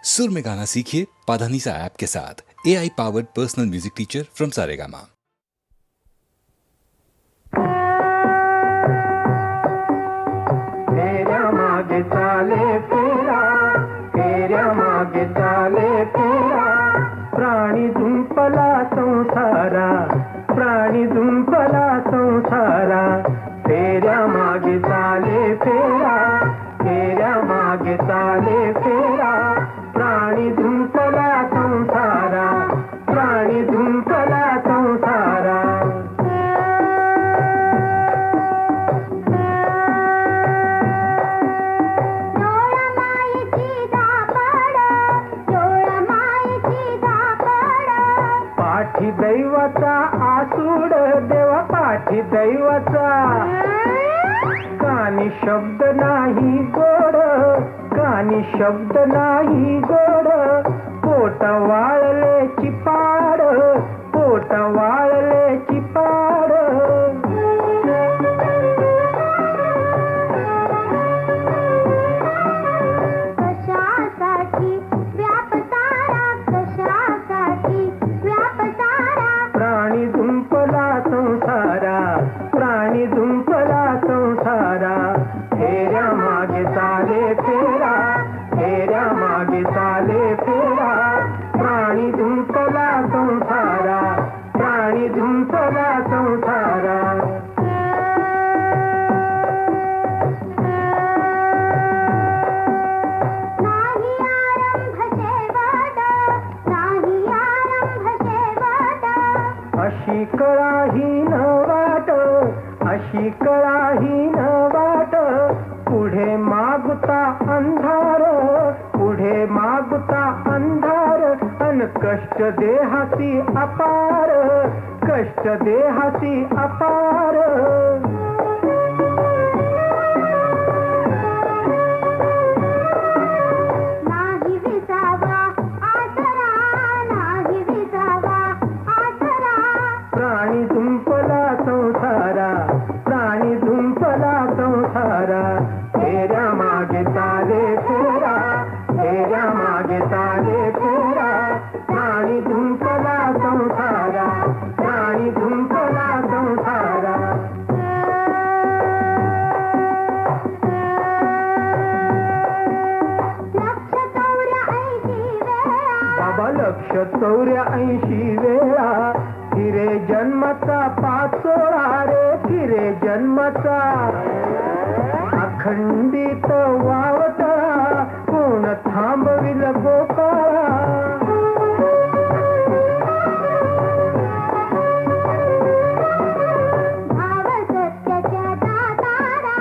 सुर में गाना सीखिए पाधानीसा ऐप के साथ। AI powered personal music teacher from Saregama. फेऱ्या मागे चाले फेरा, फेऱ्या मागे चाले फेरा, प्राणी जुंपला संसारा, प्राणी जुंपला संसारा, फेऱ्या मागे चाले फेरा, फेऱ्या मागे चाले फेरा, प्राणी जुंपला संसारा, प्राणी जुंपला संसारा. पाठी दैवाचा आसूड देवा, पाठी दैवाचा, कानी शब्द नाही गोड, कानी शब्द नाही गोड, पोट वाळले चिपाड, पोट वाळले चिपाड. कशासाठी व्यापतारा, कशासाठी व्यापतारा, प्राणी जुंपला संसारा, प्राणी जुंपला संसारा, फेऱ्या मागे चाले फेरा, फेऱ्या मागे चाले फेरा, प्राणी जुंपला संसारा, प्राणी जुंपला संसारा. नाही आरंभ शेवट, नाही आरंभ शेवट, अशी कळाहीन वाट, अशी कळाहीन वाट, पुढे मागता अंधार, पुढे मागता अंधार, अन कष्ट देहासी अपार, कष्ट देहासी अपार. नाही विसावा आसरा, नाही विसावा आसरा, प्राणी जुंपला संसारा, प्राणी जुंपला संसारा, फेऱ्या मागे चाले फेरा, फेऱ्या मागे चाले फेरा, प्राणी जुंपला संसारा, प्राणी जुंपला संसारा. लक्ष 84 वेळा, बाबा लक्ष 84 वेळा, फिरे जन्माचा पाचोळा रे, फिरे जन्माचा अखंडित वावटा, कोण थांबविल गोपाळा. धाव सत्याच्या दातारा,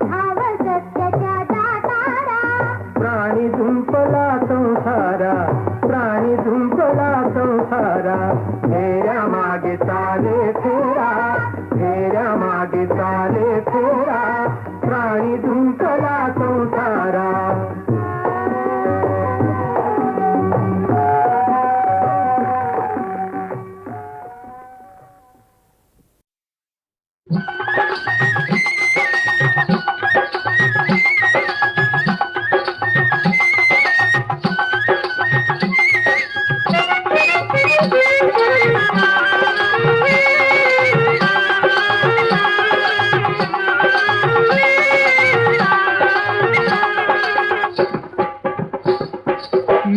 धाव सत्याच्या दातारा, प्राणी झुंपला संसारा, प्राणी झुंपला संसारा, फेऱ्या मागे चाले फेरा, फेऱ्या मागे चाले फेरा, प्राणी झुंपला संसारा.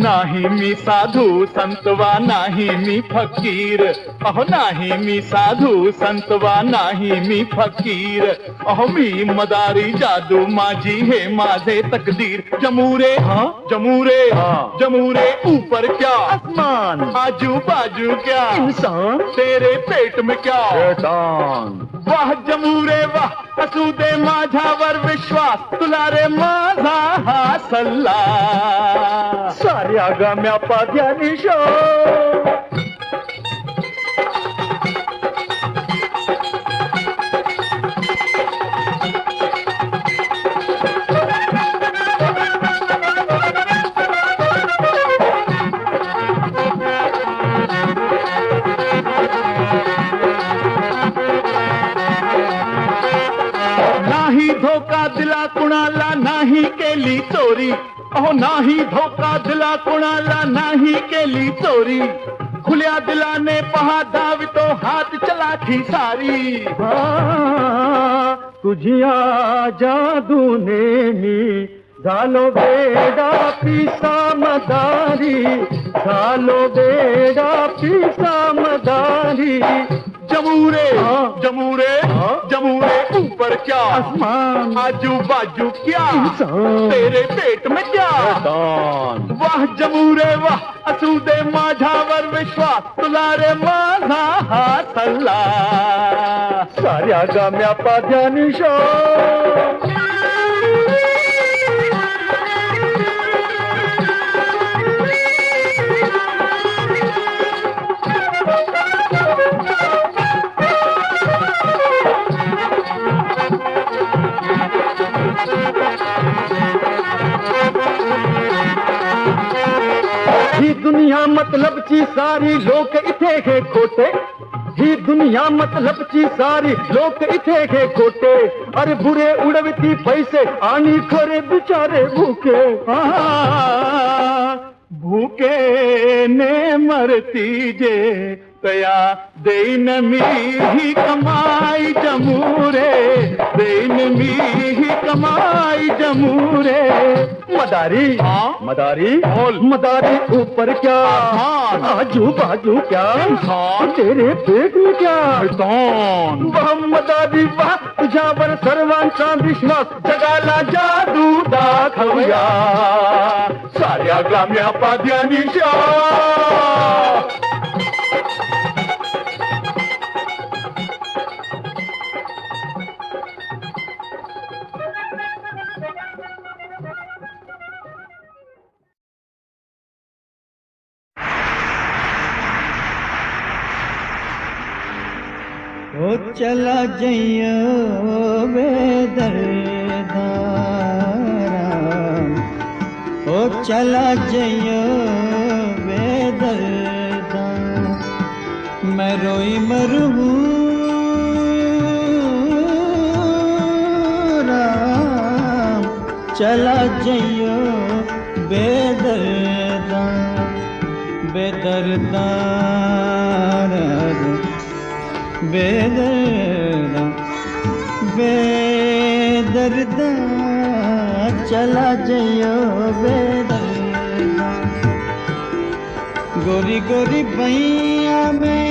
नाही मी साधू संतवा, नाही मी फकीर, अहो नाही मी साधू संतवा, नाही मी फकीर, अहो मी मदारी जादू माझी, हे माझे तकदीर. जमूरे हाँ जमूरे, हाँ जमूरे, ऊपर क्या आसमान, आजू बाजू क्या इंसान, तेरे पेट में क्या शैतान. वाह जमूरे वाह, असू दे माझ्यावर विश्वास, तुला रे माझा हा सल्ला, साऱ्या गाम्या पाद्यानी शो. नाही धोका दिला कुणाला, नाही केली चोरी, अहो नाही धोका दिला कोणाला, नाही केली चोरी, खुल्या दिलाने पहा धावितो हात चलाठी सारी. तुझिया जादूने मी झालो बेडा पिसा मदारी, झालो बेडा पिसा मदारी. जमूरे जमूरे जमूरे ऊपर क्या आसमान, आजू बाजू क्या तेरे पेट में क्या. वाह जमूरे वाह असू दे माझ्यावर विश्वास, तुला रे माझा हा सल्ला. साऱ्या गाम्या पाद्यानी शो. ही दुनिया मतलबची सारी लोक इथे हे खोटे, ही दुनिया मतलबची सारी लोक इथे हे खोटे. अरे बुरे उडविती पैसे आणि खरे बिचारे भूके. भूके ने मरती जे तया देईन मी ही कमाई जमूरे, देईन मी ही कमाई जमूरे. मदारी मदारी बोल, मदारी ऊपर क्या आजू बाजू क्या तेरे पेट में क्या. वाह मदारी वाह तुझ्यावर सर्वांचा विश्वास, जगाला जादू दाखवूया साऱ्या ग्राम्या पाद्यानी शा. ओ चला जइयो बेदरदारा, ओ चला जइयो बेदरदा. मैं रोई मरूं राम, चला जइयो बेदरदा, बेदरदा बेदर्दा बेदर्दा. चला जइयो बेदर्दा. गोरी गोरी बैया में,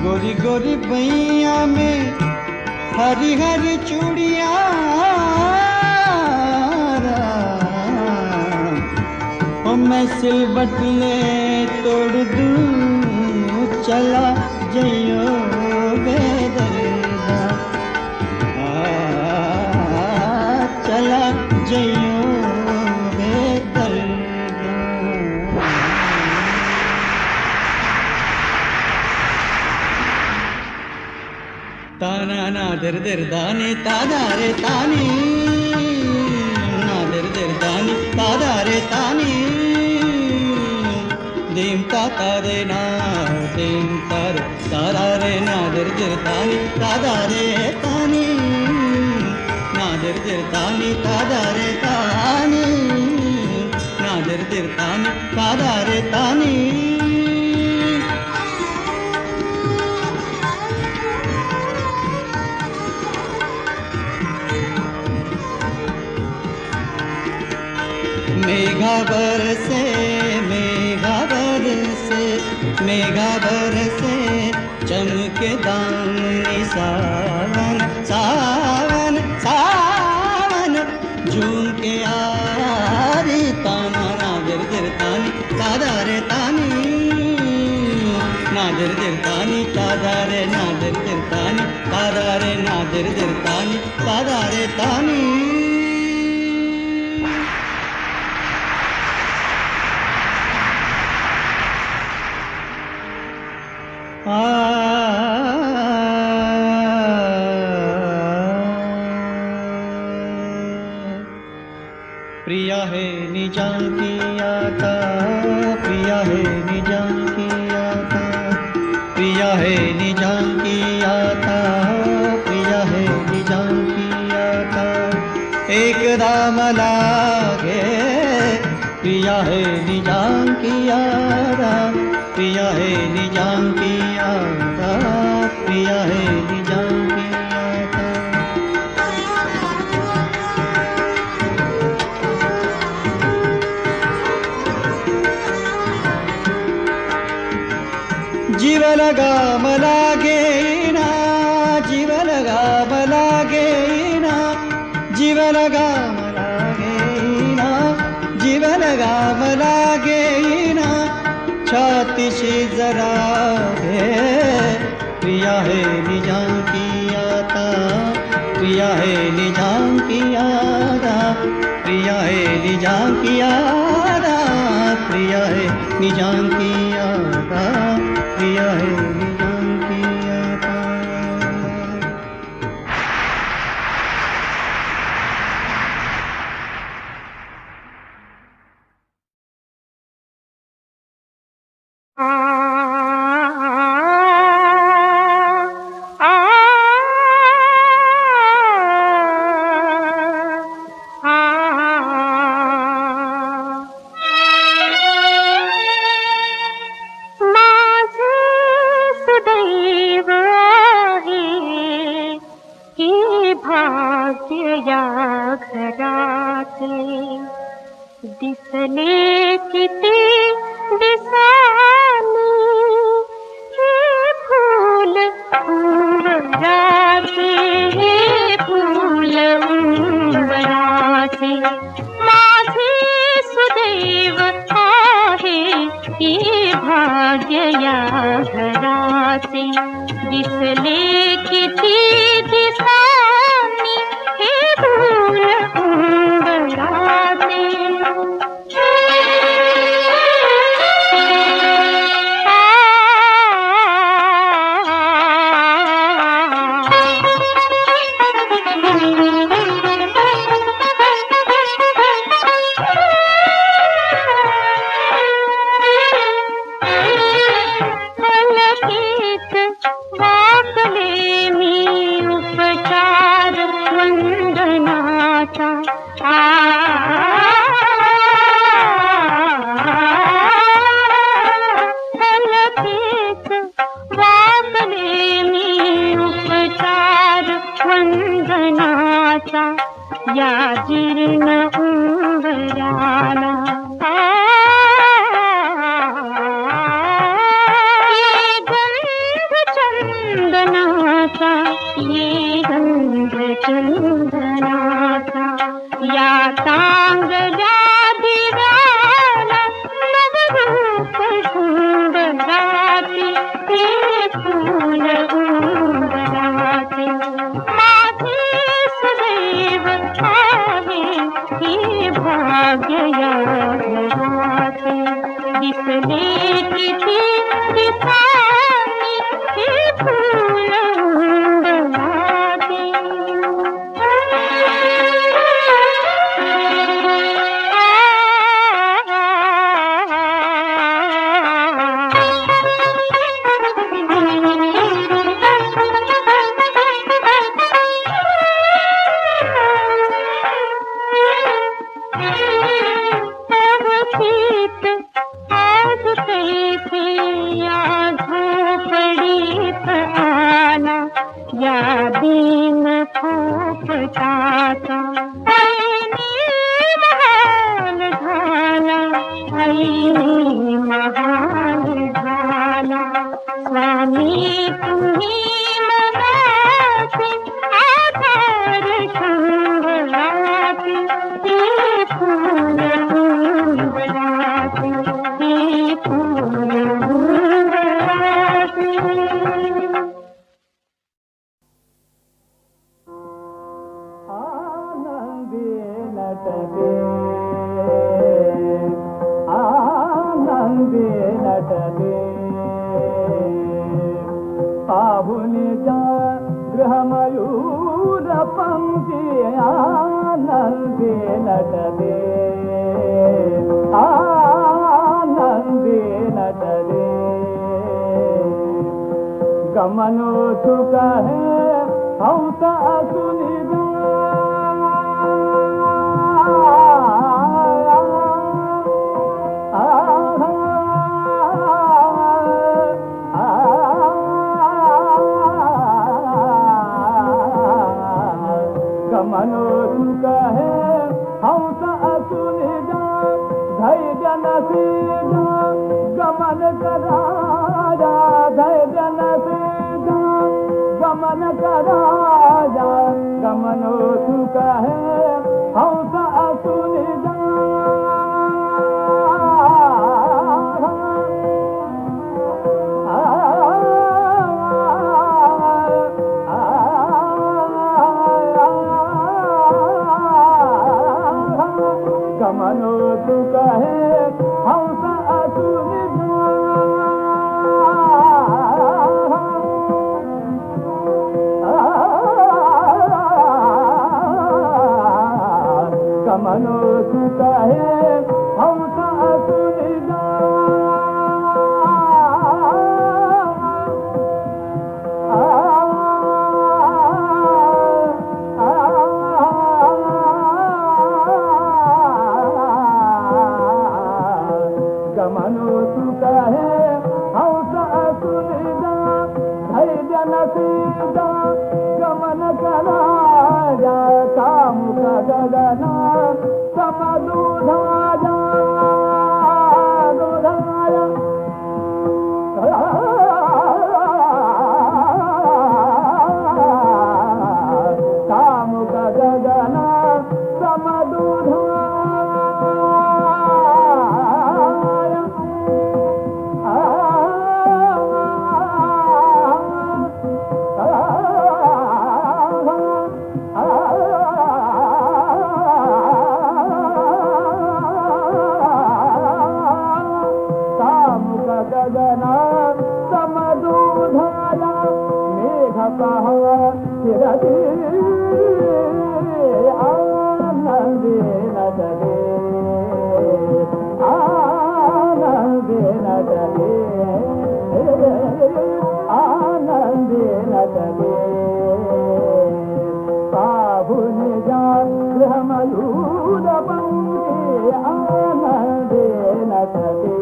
गोरी गोरी बैया में हरी हरी चूड़िया. ओ मैं सिलवट ले तोड़ दूं, चला जइयो बेदर्दा. चला जइयो बेदर्दा. ताना ना दर दर दानी तादा रे तानी, ना दर दर दानी तादा रे तानी. दीम ताता रे ना दीम तार तारा रे ना दर दर तानी तादा रे तानी, ना दर दर तानी तादा रे तानी, ना दर दर तानी तादा रे तानी. मेघा बरसे मेघा बरसे मेघा बरसे, चमके दामनी सावन सावन सावन. झूम के आरी ताना ना दर दर तानी तादा रे तानी, ना दर दर तानी तादा रे ना दर दर तानी तादा रे ना दर दर तानी तादा रे तानी. प्रिया है निजाम की आता, प्रिया है निजाम की आता, प्रिया है निजाम की आता, प्रिया है निजाम की आता. एक दाम लागे प्रिया है निजाम की यादा प्रिया है निजाम की यादा प्रिया है निजाम की यादा जीव लगा मलागे ना जीव लगा मलागे ना जीव लगा मलागे ना जीव लगा मलागे ना छातीशी जरा घे प्रिया है निजाम की यादा प्रिया है निजाम की यादा प्रिया है निजाम की यादा प्रिया है निजाम की यादा प्रिया है निजाम की यादा माझे सुदैव आहे की भाग्य या घराचे दिसले किती दिसानी हे फूल उंबराचे हे फूल उंबराचे माझे सुदैव आहे की भाग्य या घराचे दिसले किती दिसानी हे फूल उंबराचे फलकीत वाकले मी उपचार वंदनाचा फलकीत वाकले मी उपचार वंदनाचा या जीर्ण उंबराला ये गंध चंदनाचा ये गंध चंदनाचा या तांगल्या दिव्याला नवरूप सुंदराचे हे फूल उंबराचे माझे सदैव आहे हे भाग्य या घराचे दिसले किती दिसानी हे फूल उंबराचे अवतीत आज कैसे या झोपडीत आला या दिन खोपटाचा आईने महाल झाला आईने महाल झाला स्वामी तुम्ही मनाचे आधार शंभराचे हे फूल उंबराचे हे फूल उंबराचे आनंदी नटके आनंदी नटके पाहुनी जा गृहमयूर पंक्ति आनंदी नटके आनंदी नटके गमनो सुख है हंस असुनिगा नसीदा गमन कराया धैर्य नसीदा गमन कराया गमनो सुख है हंस असुनि गमनो सुख है हंस असुनि गमनो सुख है हंस असुनि गमनो सुख है हंस असुनि धैर्य नसीदा गमन कराया कामुक गगना समदूधाया दूधाया कामुक गगना समदूधाया गगना समदूधाया मेघ स्थिरति आनंदेन चले आनंदेन चले आनंदेन चले पाहुनि जा गृहमयूर पंखे आनंदेन चले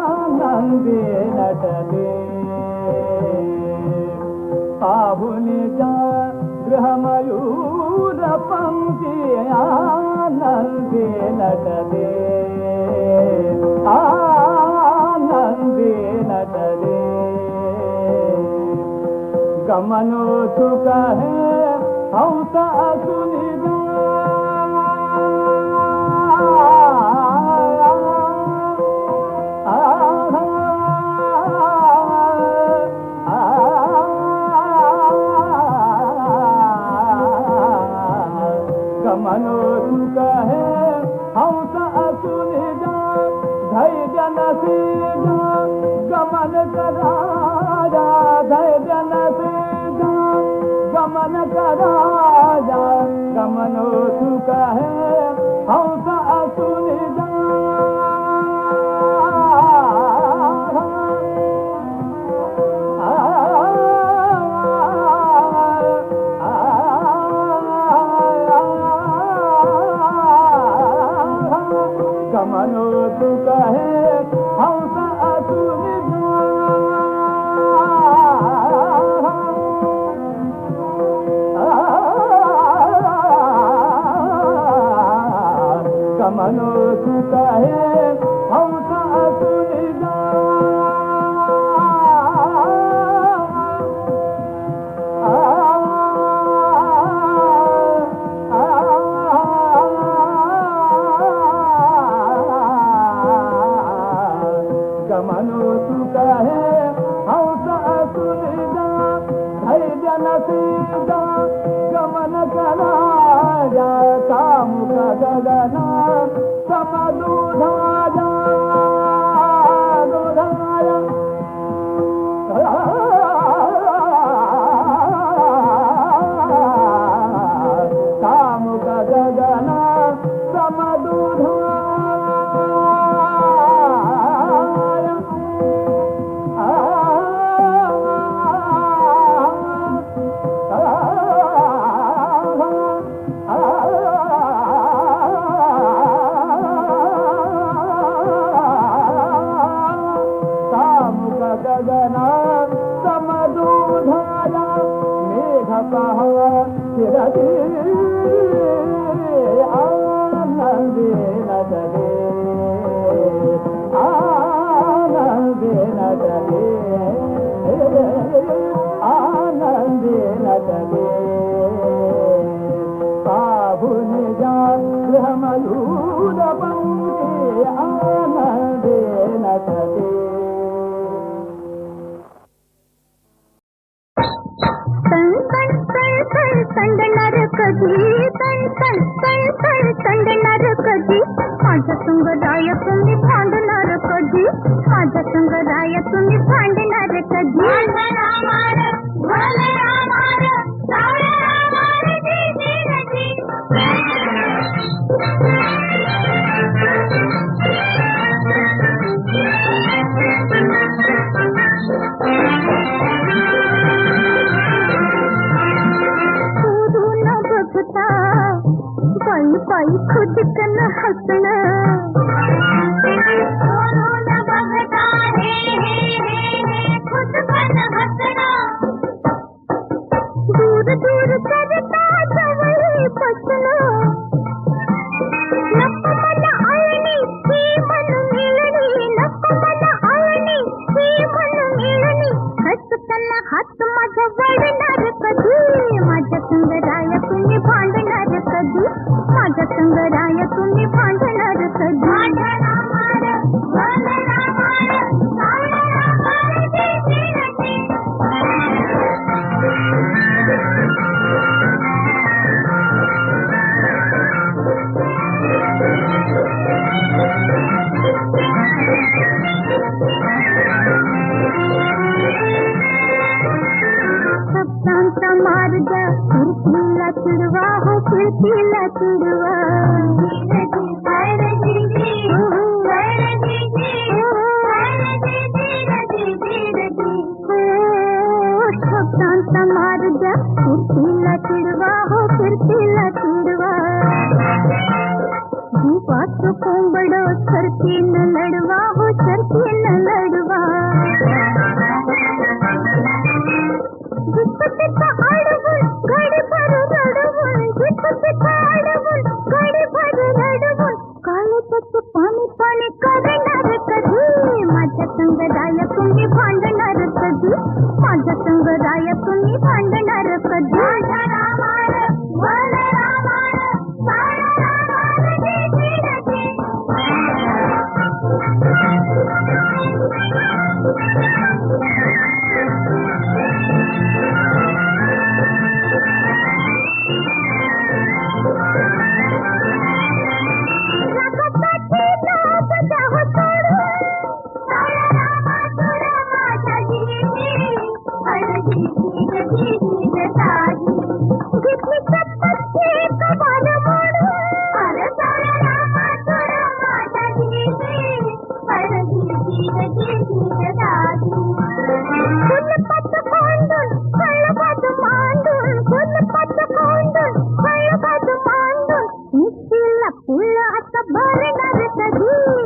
आनंदेन चले पाहुनि जा गृहमयूर पंक्ति आनंदेन चले आनंदेन चले गमनो सुख है हंस असुनि गमनो सुख है हंस असुनि धैर्य नसीदा गमन कराया धैर्य नसीदा गमन कराया गमनो सुख है हंस असुनि गमनो सुख है हंस असुनि गमनो सुख है हंस असुनि गमनो सुख है हंस असुनि धैर्य नसीदा गमन कराया कामुक गगना समदूधाया दूधाया कामुक गगना समदूधाया गगना समदूधाया मेघ पहा फिरती आनंदी नदले आनंदी नदले आनंदी नदले पाहुनी जा गृहमयूर पंक्ती आनंदी नदले संडणार कधी संडणार कधी माझ्या संग राय तुम्ही भांडणार कधी माझ्या संग राय तुम्ही भांडणार कधी पाई पाई खुद कन हसना दूर दूर करता जवळ पसना नको मला आळणी ही मन मिळणी नको मला आळणी ही मन मिळणी हसताना हात माझा वळणार कधी माझ्या संग राय तुम्ही भांडणार कधी माझ्या संग राय तुम्ही भांडणार कधी शब्दांचा मार्ग खिडकीला चिडवा हो खिडकीला चिडवा शब्दांचा मार्ग खिडकीला चिडवा हो खिडकीला चिडवा जीवाचं कोंबड सरकीनं लढवा हो सरकीनं लढवा जिथं अडवून गाडी भर रडवून जिथं अडवून गाडी भर रडवून काळजाचं पाणी पाणी करणार कधी माझ्या संग राय तुम्ही भांडणार कधी माझ्या संग राय तुम्ही भांडणार कधी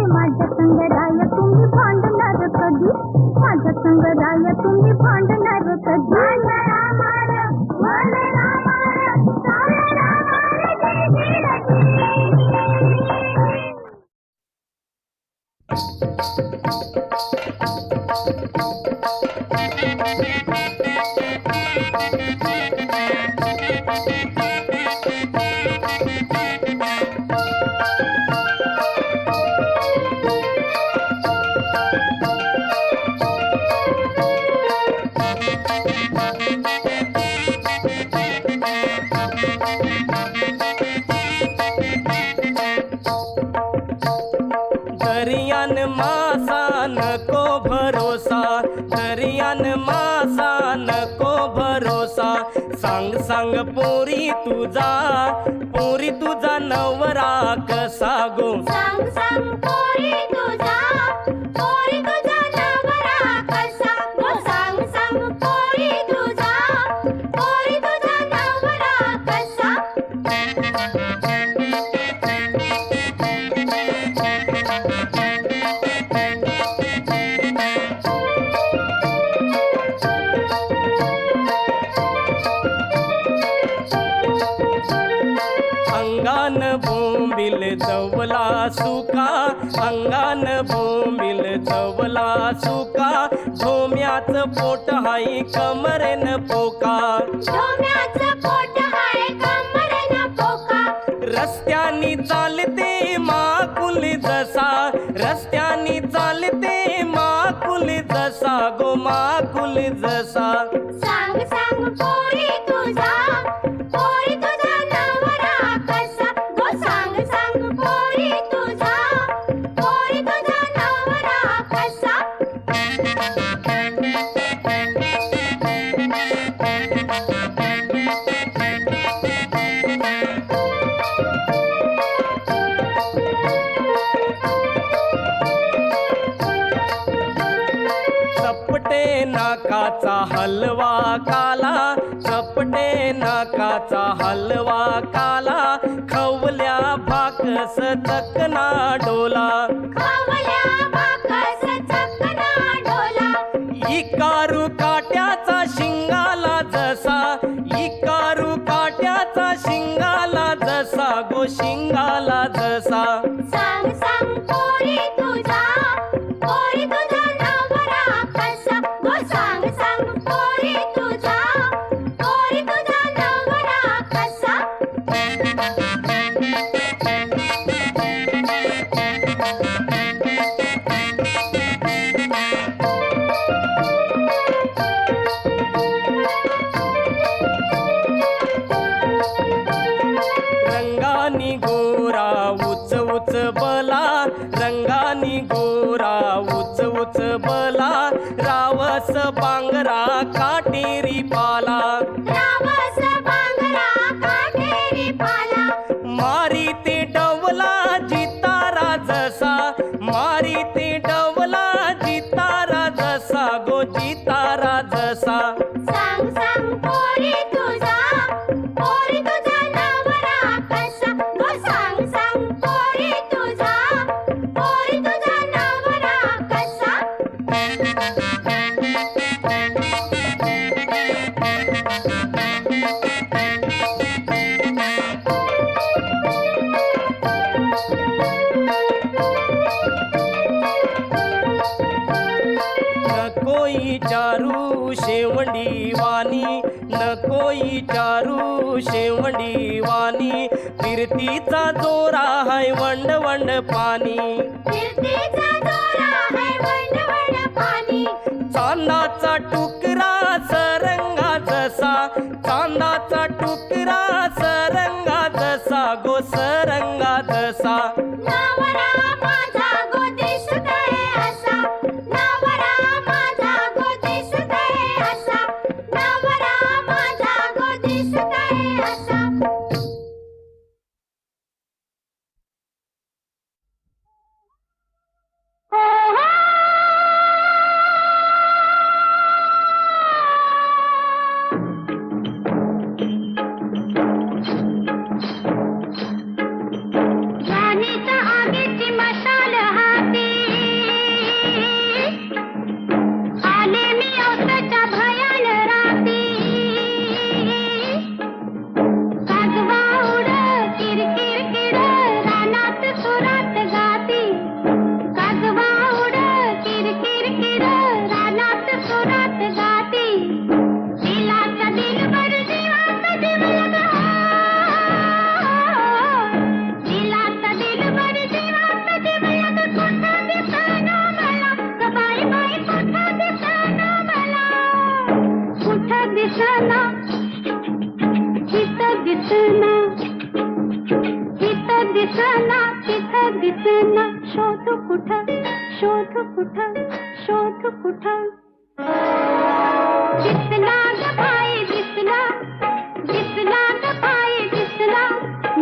माझ्या संग राय तुम्ही भांडणार कधी माझ्या संग राय तुम्ही भांडणार कधी दरियान मासा नको भरोसा दरियान मासा नको भरोसा सांग सांग पोरी तुझा नवरा कसा गो सांग सांग पोरी तुझा नवरा कसा गो सांग सांग पोरी तुझा नवरा कसा जवला सुका अंगान बोंबिल जवला सुका धोम्याचं पोट हाय कमरेन पोका डोम्याचं पोट हाय कमरेनं पोका रस्त्यानी चालते माकुल जसा रस्त्यानी चालते माकुल जसा गो माकुल जसा सांग सांग पोरी तुझा नवरा कसा गो सांग सांग पोरी तुझा नवरा कसा चपटे नाकाचा हलवा काला चपटे नाकाचा हलवा काला खवल्या भाकस चकना डोला खवल्या बाकस चकना डोला इकारू काट्याचा शिंगाला जसा इकारू काट्याचा शिंगाला जसा गो शिंगाला जसा सांग सांग पोरी तुझा नवरा कसा गो सांग सांग पोरी तुझा नवरा कसा रंगानी गोरा उच उच बला रंगानी गोरा उच उच बला रावस बांगरा काटेरी पाला रावस बांगरा काटेरी पाला मारी ते डवला जितारा जसा मारी ते डवला जितारा जसा गो जितारा जसा सांग सांग पोरी तुझा नवरा कसा गो सांग सांग पोरी तुझा नवरा कसा न कोई चारू शेवंडी वाणी न कोई चारू शेवंडी वाणी फिरतीचा जोरा हाय वंड वंड पाणी फिरतीचा दोरा है वंड वंड पाणी चांदाचा टुकरा सरंगा जसा चांदाचा टुकरा सरंगा जसा गो सरंगा जसा नवरा माझा गो दिसतोय असा नवरा माझा गो दिसतोय असा नवरा माझा गो दिसतोय असा राणीच्या आगीची मशाल हाती आले मी औसाच्या भयान राती काजवा उड किरकिर किड रानात सुरात गाती काजवा उड किरकिर किड रानात सुरात गाती दिलाचा दिलबर जीवाचा जीव लगा दिलाचा दिलबर जीवाचा जीव लगा कुठं दिसना मला ग बाई बाई कुठं दिसना मला कुठं दिसना इथं दिसना इथं दिसना तिथं दिसना शोध कुठं दिसला ग बाई दिसला दिसला ग बाई दिसला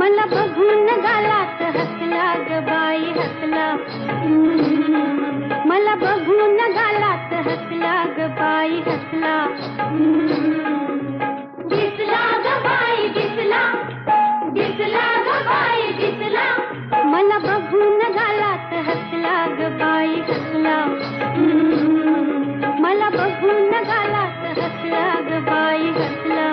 मला बघून गालात हसला ग बाई हसला मला बघून गालात हसला ग बाई हसला दिसला ग बाई दिसला दिसला ग बाई दिसला मला बघून गालात हसला ग बाई हसला मला बघून गालात हसला ग बाई हसला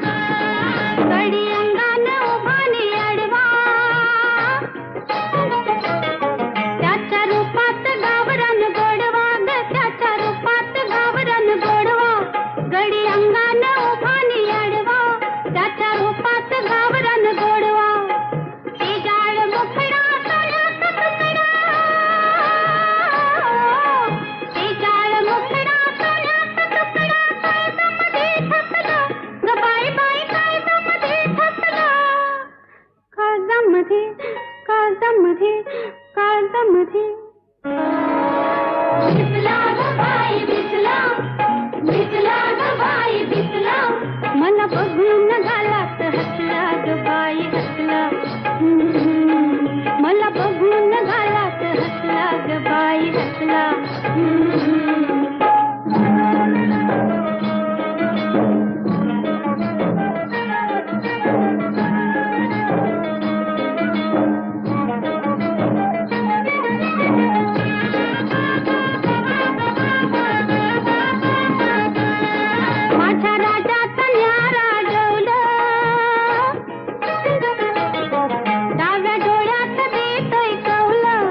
गडी अंगान उभाने अडवा त्याच्या रूपात गावरान गोडवा ग त्याच्या रूपात गावरान गोडवा गडी अंगान उभाने अडवा त्याच्या रूपात गावरान गोडवा ते जाळ मुखडा सोन्याचा तुकडा ते जाळ मुखडा सोन्याचा तुकडा काळजामध्ये ठसला ग बाई बाई काळजामध्ये ठसला काळजामध्ये काळजामध्ये काळजामध्ये दिसला ग बाई दिसला दिसला ग बाई दिसला मला बघून गालात हसला ग बाई हसला मला बघून गालात हसला ग बाई हसला माझ्या राजाचं न्यारा डवलं डाव्या डोळ्यात देतोय कवलं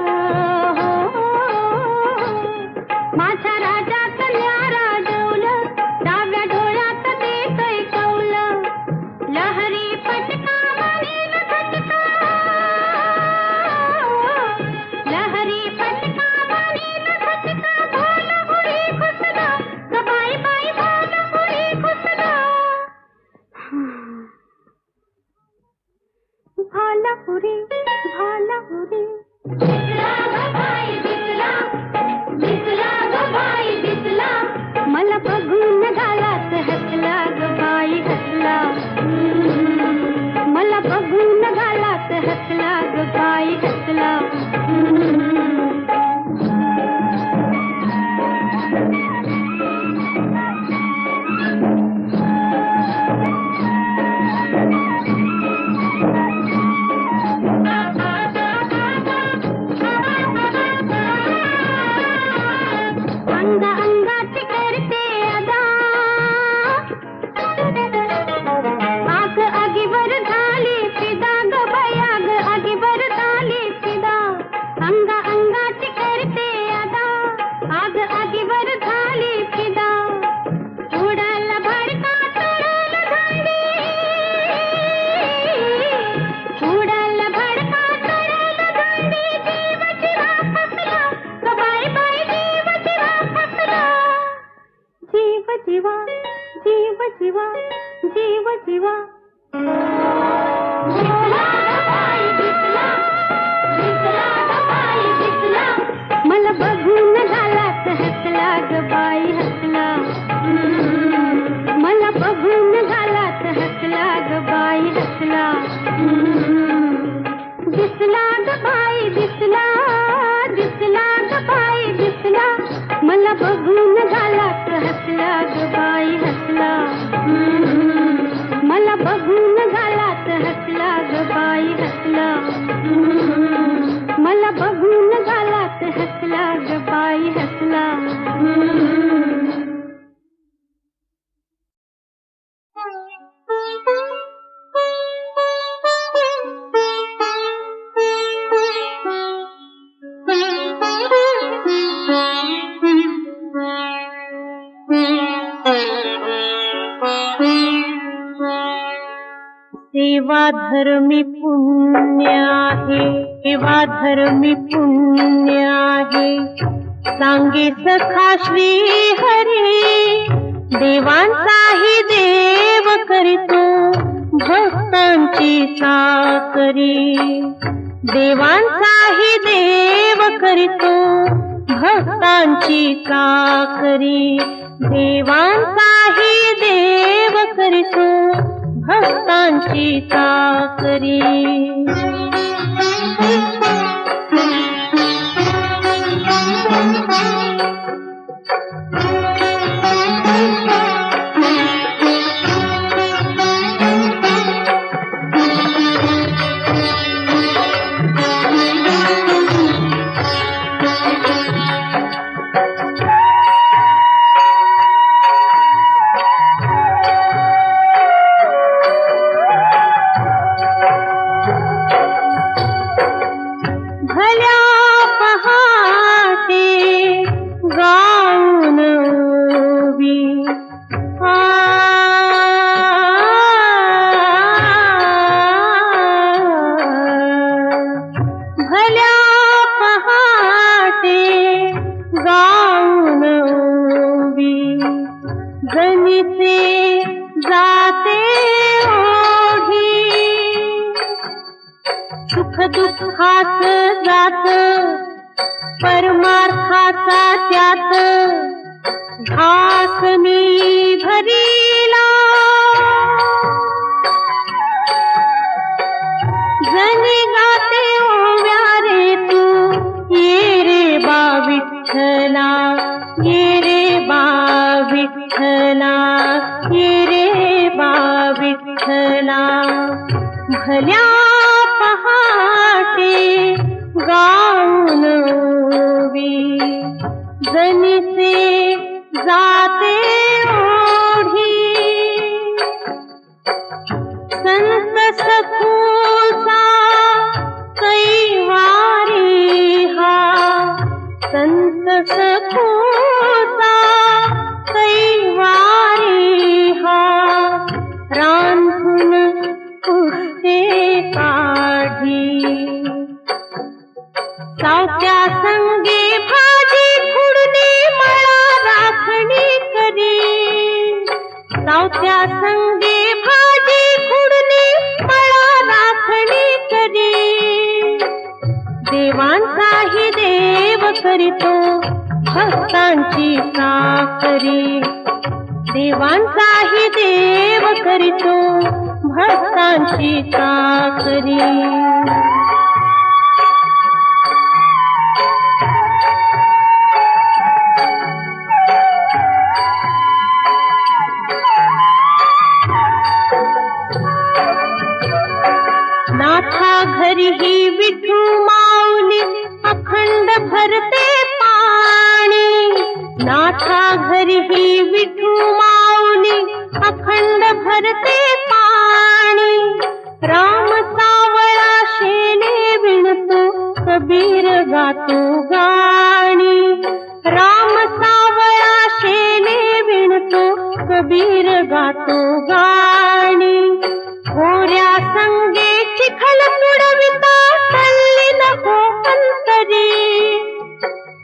माझ्या राजाचं न्यारा डवलं डाव्या डोळ्यात देतोय कवलं लहरी पटका मानेल झटका लहरी पटका मानेल झटका भाल उडी घुसला ग बाई बाई भाल उडी घुसला भालापुरी भालापुरी दिसला ग बाई दिसला दिसला ग बाई दिसला मला बघून गालात हसला ग बाई हसला मला बघून गालात हसला ग बाई हसला अंग अंगात करते अदा आग आगीवर झाली फिदा ग बाई आग आगीवर झाली फिदा अंग अंगात करते अदा आग आगीवर झाली फिदा उडाल भडका चढल दांडी उडाल भडका चढल दांडी जीव जीवा फसला ग बाई बाई जीव जीवा फसला जीव जीवा जीव जीवा जीव जीवा दिसला ग बाई दिसला दिसला ग बाई दिसला मला बघून गालात हसला ग बाई हसला मला बघून गालात हसला ग बाई हसला दिसला ग बाई दिसला दिसला ग बाई दिसला मला बघून गालात हसला ग बाई हसला मला बघून गालात हसला ग बाई हसला मला बघून गालात हसला ग बाई हसला सेवा धर्मी पुण्य आहे सेवा धर्मी पुण्य आहे सांगे सखा श्री हरी देवांचाही देव करीतो भक्तांची साकरी देवांचाही देव करीतो भक्तांची साकरी देवांचाही देव करीतो भक्तांची साकरी जाते गाऊन ओवी, जनिसे जाते ओढी, सुख दुःखाच जात परमार्थाचा त्यात घास मी भरीला, जनी गाते ओव्या रे तू, ये रे बा विठ्ठला, ये रे बा विठ्ठला, ये रे बा विठ्ठला. भल्या पहाटे गाऊन ओवी, जनिसे जाते ओढी, संत सखूचा कैवारी हा, संत सखूचा कैवारी हा, रांधून पुष्टे काढी. सावत्या संगे भाजी खुडणे मळा राखणी करी, सावत्या संगे भाजी खुडणे मळा राखणी करी. देवांचाही देव करीतो भक्तांची चाकरी, देवांचाही देव करीतो भक्तांची चाकरी. नाथा घरी ही विठू माऊली अखंड भरते पाणी, नाथा घरी ही विठू माऊली अखंड भरते पाणी. राम सावळा शेले विणतो कबीर गातो गाणी, राम सावळा शेले विणतो कबीर गातो गाणी. गोऱ्या संगे चिखल तुडविता तल्ली नको अंतरी,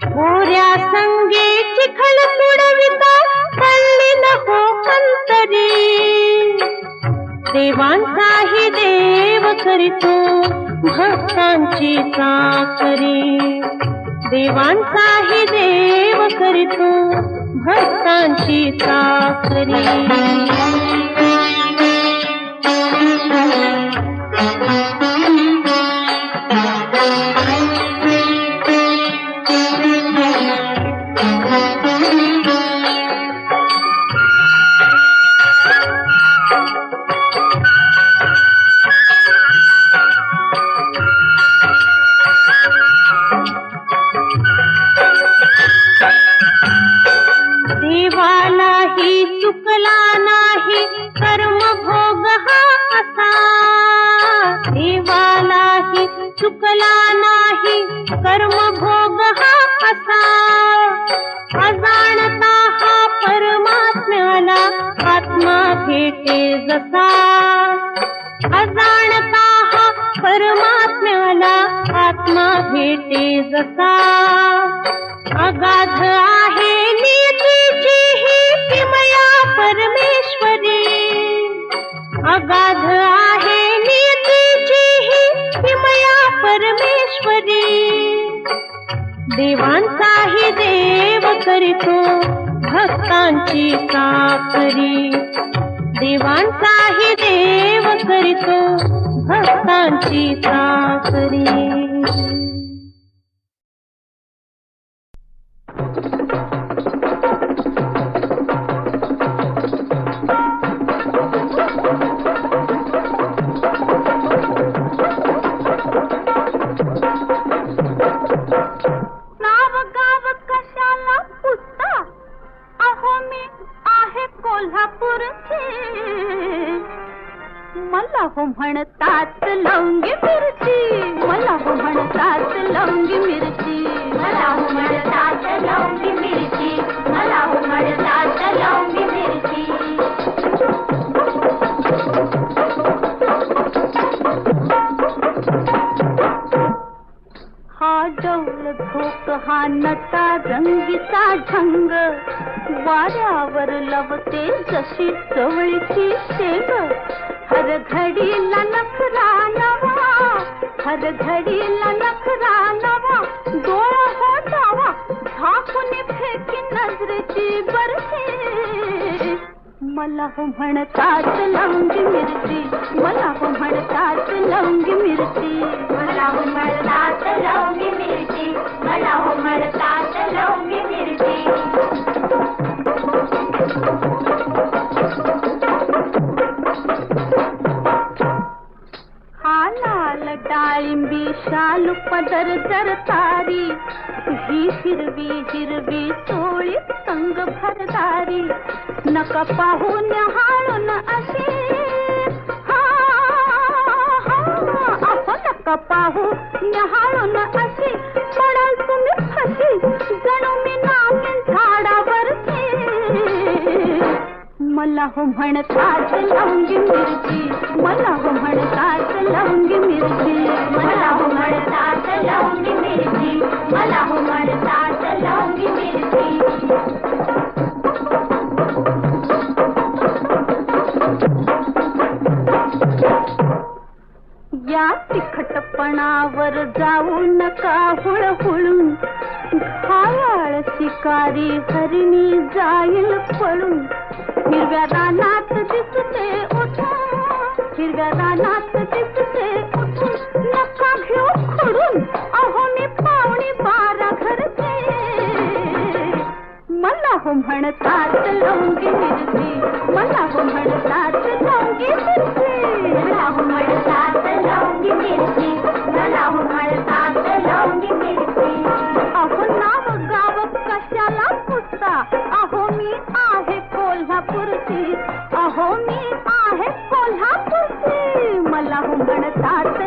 गोऱ्या संगे चिखल तुडविता तल्ली नको अंतरी. देवांचाही देव करीतो भक्तांची चाकरी, देवांचाही देव करीतो भक्तांची चाकरी. देवालाही चुकला नाही कर्मभोग हा असा, देवालाही चुकला नाही कर्मभोग हा असा. अजाणता हा परमात्म्याला आत्मा भेटे जसा, अजाणता हा परमात्म्याला आत्मा भेटे जसा. अगाध आहे नियतीची ही किमया परमेश्वरी, अगाध आहे नियतीची ही किमया परमेश्वरी. देवांचाही देव करीतो भक्तांची चाकरी, देवांचाही देव करीतो भक्तांची चाकरी. नाव गाव कशाला पुसता, अहो मी आहे कोल्हापूरची. मला हो म्हणतात लवंगी मिरची, मला हो हा नटा रंगीचा ढंग वाऱ्यावर लवते जशी चवळीची शेंग हर घडीला नखरा नवा हर घडीला नखरा नवा डोळा होतावा झाकून फेकी नजरेची बरशी मला हो म्हणतात लवंगी मिरची मला हो म्हणतात लवंगी मिरची मला हो म्हणतात लवंगी मिरची मला हो म्हणतात लवंगी मिरची हा लाल डाळिंबी शालू पदर जर तारी ही हिरवी हिरवी चोळी संग भरदारी नका पाहून हाळून अशी अहो नका पाहू हाळून अशी पडाल तुम्ही फशी जणू मी नामीन झाडावरची मला हो म्हणतात लवंगी मिरची मला हो म्हणतात लवंगी मिरची मला हो म्हणतात लवंगी मिरची मला हो म्हणतात लवंगी मिरची या तिखटपणावर जाऊ नका हुळहुळून घायाळ शिकारी हरिणी जाईल पळून हिरव्या रानात दिसते उठून हिरव्या रानात दिसते उठून नका घेऊ खडून अहो मी पावणी 12 घरचे मला हो म्हणतात लवंगी मिरची मला हो म्हणतात लवंगी मिरची मला हो म्हणतात लवंगी मिरची मला हो म्हणतात लवंगी मिरची अहो नाव गाव कशाला पुसता अहो मी आहे कोल्हापूरची अहो मी आहे कोल्हापूरची मला हो म्हणतात